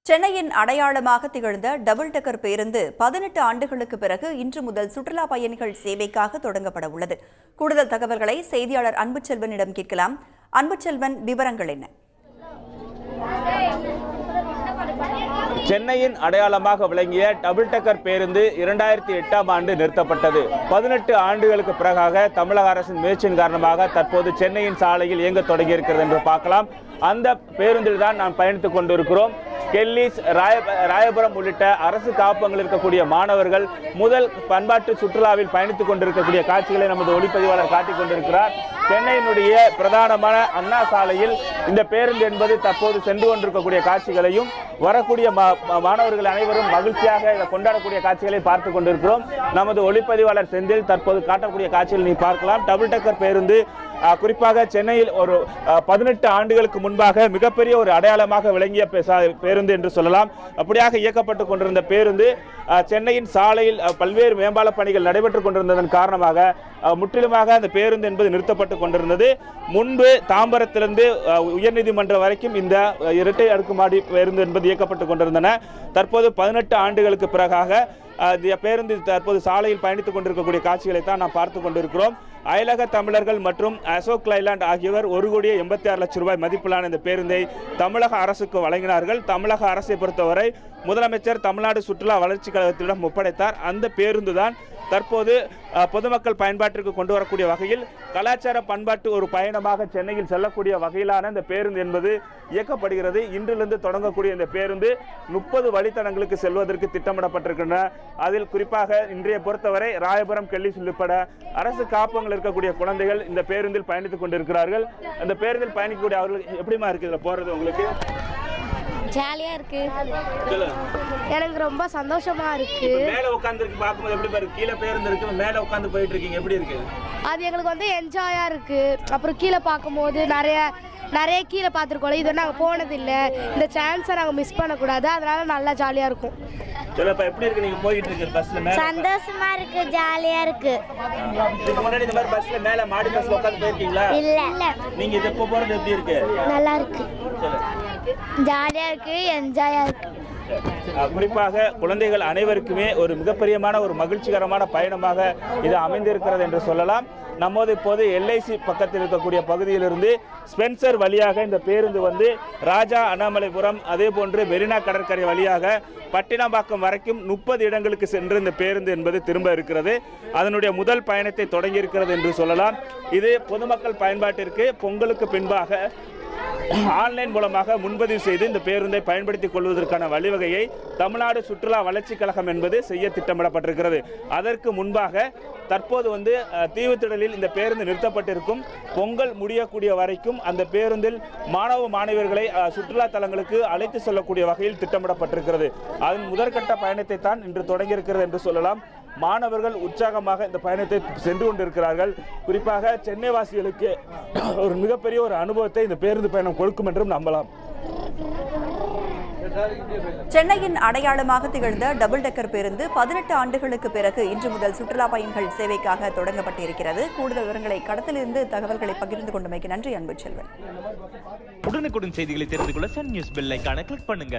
சென்னையின் அடையாளமாக திகழ்ந்த டபுள் டெக்கர் பேருந்து 18 ஆண்டுகளுக்கு பிறகு இன்று முதல் சுற்றுலா பயணிகள் சேவைக்காக தொடங்கப்பட உள்ளது. கூடுதல் தகவல்களை செய்தியாளர் அன்புச்செல்வனிடம் கேட்கலாம். அன்புச்செல்வன், விவரங்கள் என்ன? சென்னையின் அடையாளமாக விளங்கிய டபுள் டெக்கர் பேருந்து 2008ஆம் ஆண்டு நிறுத்தப்பட்டது. 18 ஆண்டுகளுக்கு பிறகாக தமிழக அரசின் முயற்சியின் காரணமாக தற்போது சென்னையின் சாலையில் இயங்க தொடங்கியிருக்கிறது என்று பார்க்கலாம். அந்த பேருந்தில் தான் நாம் பயணித்துக் கொண்டிருக்கிறோம். கெல்லிஸ், ராயபுரம் உள்ளிட்ட அரசு காப்பகங்கள் இருக்கக்கூடிய மாணவர்கள் முதல் பண்பாட்டு சுற்றுலாவில் பயணித்துக் கொண்டிருக்கக்கூடிய காட்சிகளை நமது ஒளிப்பதிவாளர் காட்டிக் கொண்டிருக்கிறார். சென்னையினுடைய பிரதானமான அண்ணா சாலையில் இந்த பேருந்து என்பது தற்போது சென்று கொண்டிருக்கக்கூடிய காட்சிகளையும் வரக்கூடிய மாணவர்கள் அனைவரும் மகிழ்ச்சியாக கொண்டாடக்கூடிய காட்சிகளை பார்த்துக் கொண்டிருக்கிறோம். நமது ஒளிப்பதிவாளர் செந்தில் தற்போது காட்டக்கூடிய காட்சிகள் நீ பார்க்கலாம். டபுள் டெக்கர் பேருந்து குறிப்பாக சென்னையில் ஒரு 18 ஆண்டுகளுக்கு முன்பாக மிகப்பெரிய ஒரு அடையாளமாக விளங்கிய பேருந்து என்று சொல்லலாம். அப்படியாக இயக்கப்பட்டு கொண்டிருந்த பேருந்து சென்னையின் சாலையில் பல்வேறு மேம்பால பணிகள் நடைபெற்றுக் கொண்டிருந்ததன் காரணமாக முற்றிலுமாக அந்த பேருந்து என்பது நிறுத்தப்பட்டு கொண்டிருந்தது. முன்பு தாம்பரத்திலிருந்து உயர்நீதிமன்றம் வரைக்கும் இந்த இரட்டை அடுக்குமாடி பேருந்து என்பது இயக்கப்பட்டு கொண்டிருந்தன. தற்போது 18 ஆண்டுகளுக்கு பிறகாக பேருந்து தற்போது சாலையில் பயணித்துக் கொண்டிருக்கக்கூடிய காட்சிகளை தான் நாம் பார்த்து கொண்டிருக்கிறோம். அயலக தமிழர்கள் மற்றும் அசோக் லைலாண்ட் ஆகியோர் 1,86 லட்சம் ரூபாய் மதிப்பிலான இந்த பேருந்தை தமிழக அரசுக்கு வழங்கினார்கள். தமிழக அரசை பொறுத்தவரை முதலமைச்சர் தமிழ்நாடு சுற்றுலா வளர்ச்சி கழகத்திடம் ஒப்படைத்தார். அந்த பேருந்து தான் தற்போது பொதுமக்கள் பயன்பாட்டிற்கு கொண்டு வரக்கூடிய வகையில் கலாச்சார பண்பாட்டு ஒரு பயணமாக சென்னையில் செல்லக்கூடிய வகையிலான இந்த பேருந்து என்பது இயக்கப்படுகிறது. இன்றிலிருந்து தொடங்கக்கூடிய இந்த பேருந்து 30 வழித்தடங்களுக்கு செல்வதற்கு திட்டமிடப்பட்டிருக்கின்றன. அதில் குறிப்பாக இன்றைய பொறுத்தவரை ராயபுரம், கெல்லிஸ் உட்பட அரசு காப்பகங்கள் இருக்கக்கூடிய குழந்தைகள் இந்த பேருந்தில் பயணித்துக் கொண்டிருக்கிறார்கள். அந்த பேருந்தில் பயணிக்கக்கூடிய அவர்கள் எப்படிமா இருக்கு இதுல போறது? உங்களுக்கு ஜாலியா இருக்கு, எனக்கு ரொம்ப சந்தோஷமா இருக்கு. மேல உட்கார்ந்து பாக்கும்போது எப்படி பாருங்க, கீழே பேருந்து இருக்கு, மேல உட்கார்ந்து போயிட்டு இருக்கீங்க, எப்படி இருக்கு? அது எங்களுக்கு வந்து என்ஜாயா இருக்கு. அப்புறம் கீழே பார்க்கும்போது நிறைய கீழே பார்த்துருக்கோம். இது நாங்கள் போனதில்லை, இந்த சான்ஸை நாங்கள் மிஸ் பண்ணக்கூடாது, அதனால நல்லா ஜாலியாக இருக்கும். எப்படி இருக்கு நீங்க போயிட்டு இருக்கு பஸ்ல? மேல சந்தோஷமா இருக்கு, ஜாலியா இருக்கு. இதுக்கு முன்னாடி இந்த மாதிரி பஸ்ல மேல மாடி பஸ்ல உட்கார்ந்து போயிருக்கீங்களா? இல்ல. நீங்க இது இப்ப போறது எப்படி இருக்கு? நல்லா இருக்கு, ஜாலியா இருக்கு, என்ஜாயா இருக்கு. குறிப்பாக குழந்தைகள் அனைவருக்குமே ஒரு மிகப்பெரியமான ஒரு மகிழ்ச்சிகரமான பயணமாக இது அமைந்திருக்கிறது என்று சொல்லலாம். நம்மோது இப்போது LIC பக்கத்தில் இருக்கக்கூடிய பகுதியிலிருந்து ஸ்பென்சர் வழியாக இந்த பேருந்து வந்து ராஜா அண்ணாமலைபுரம், அதே போன்று மெரினா கடற்கரை வழியாக பட்டினப்பாக்கம் வரைக்கும் 30 இடங்களுக்கு சென்று இந்த பேருந்து என்பது திரும்ப இருக்கிறது. அதனுடைய முதல் பயணத்தை தொடங்கி இருக்கிறது என்று சொல்லலாம். இது பொதுமக்கள் பயன்பாட்டிற்கு பொங்கலுக்கு பின்பாக ஆன்லைன் மூலமாக முன்பதிவு செய்து இந்த பேருந்தை பயன்படுத்திக் கொள்வதற்கான வழிவகையை தமிழ்நாடு சுற்றுலா வளர்ச்சி கழகம் என்பது செய்ய திட்டமிடப்பட்டிருக்கிறது. அதற்கு முன்பாக தற்போது வந்து தீவுத்திடலில் இந்த பேருந்து நிறுத்தப்பட்டிருக்கும். பொங்கல் முடியக்கூடிய வரைக்கும் அந்த பேருந்தில் மாணவ மாணவியர்களை சுற்றுலா தலங்களுக்கு அழைத்து செல்லக்கூடிய வகையில் திட்டமிடப்பட்டிருக்கிறது. அதன் முதற்கட்ட பயணத்தை தான் இன்று தொடங்கியிருக்கிறது என்று சொல்லலாம். மாணவர்கள் உற்சாகமாக இந்த பயணத்தை சென்று கொண்டிருக்கிறார்கள். குறிப்பாக சென்னை வாசிகளுக்கு ஒரு மிகப்பெரிய ஒரு அனுபவத்தை இந்த பேருந்து பயணம் கொடுக்கும் என்றும் நம்பலாம். சென்னையின் அடையாளமாக திகழ்ந்த டபுள் டெக்கர் பேருந்து 18 ஆண்டுகளுக்கு பிறகு இன்று முதல் சுற்றுலா பயணிகள் சேவைக்காக தொடங்கப்பட்டிருக்கிறது. கூடுதல் விவரங்களை கடத்திலிருந்து தகவல்களை பகிர்ந்து கொண்டமைக்கு நன்றி அன்புச்செல்வன். உடனுக்குடன் செய்திகளை தெரிந்து கொள்ள சன் நியூஸ் பெல் ஐகானை கிளிக் பண்ணுங்க.